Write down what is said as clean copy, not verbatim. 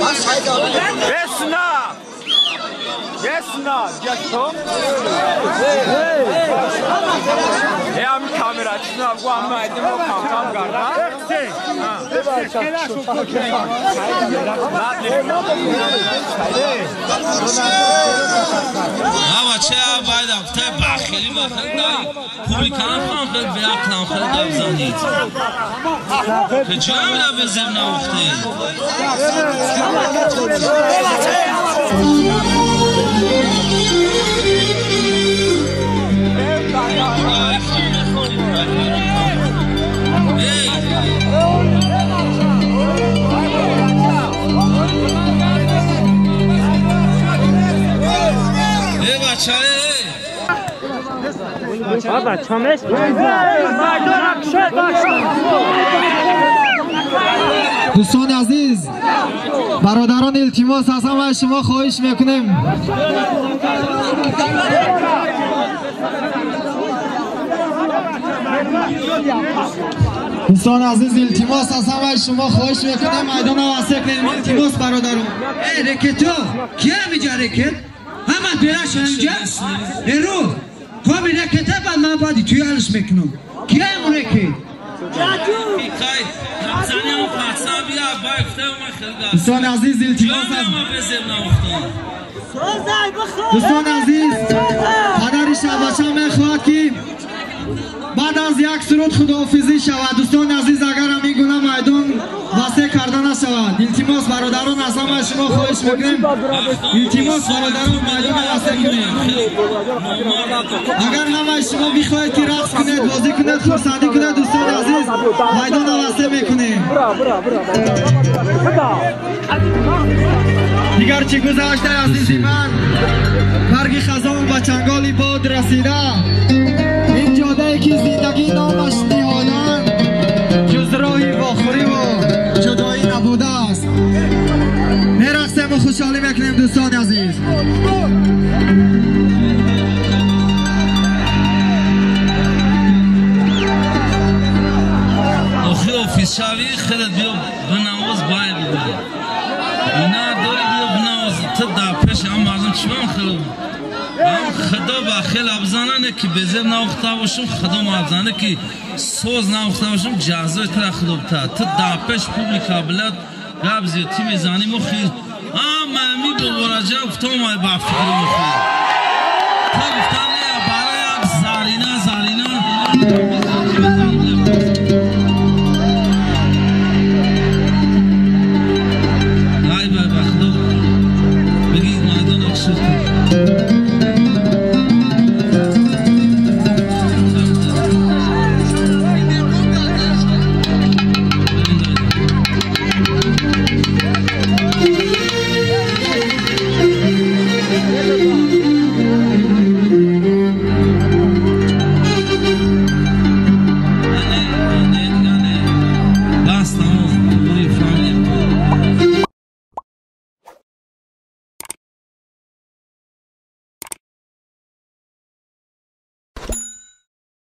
Yes, just هم کامرا چنا گوام مایدیم و کام گردا آوا چه باید افته باخیلی بخندای پولیکان خان خیلی بیا کلام خیلی دبزانید که جام را به زم نوخته دوستان عزیز برادران التماس هستم و شما خواهش میکنیم دوستان عزیز التماس هستم و شما خواهش میکنیم میدان واسه کنیم التماس برادران رکتو کیا میجا رکت همه پیراش اینجا رو کامی رکته بعد من بعدی توی حالش میکنم کیا امون رکت دوستان عزیز التماس دوستان عزیز پدر شباشه میخواد که بعد از یک سرود خداحافظی شود دوستان عزیز اگر همین گونه میدان واسه کردن نشود التماس برادران از همه شما خواهش میکنیم التماس برادران میدان واسه کنید اگر همه شما بخواهید که رقص کنید بازی کنید خرسندی کنید دوستان عزیز میدان واسه میکنیم دیگر چی گذشته عزیزی من برگ خزان و چنگالی باد رسیده این جاده که زندگی نامش نهادن جز راهی واخوری و جدایی نبوده است میرقصیم و خوشحالی میکنیم دوستان عزیز آخی آفیسیالی خیلی بیو بناوز باید بودی اینا دوری بیو بناوز تا دپش هم مردم چیمان خیلی هم خدا با خیلی ابزانه که بزر ناوخته باشم خدا ما ابزانه که سوز ناوخته باشم جازوی تر خدا بتا تا دپش پوبلیکا بلد گاب زیوتی میزانی مخیر ممی به ورجه افتام ما با فکر مخیر تا گفتن برای اب زارینا Thank you.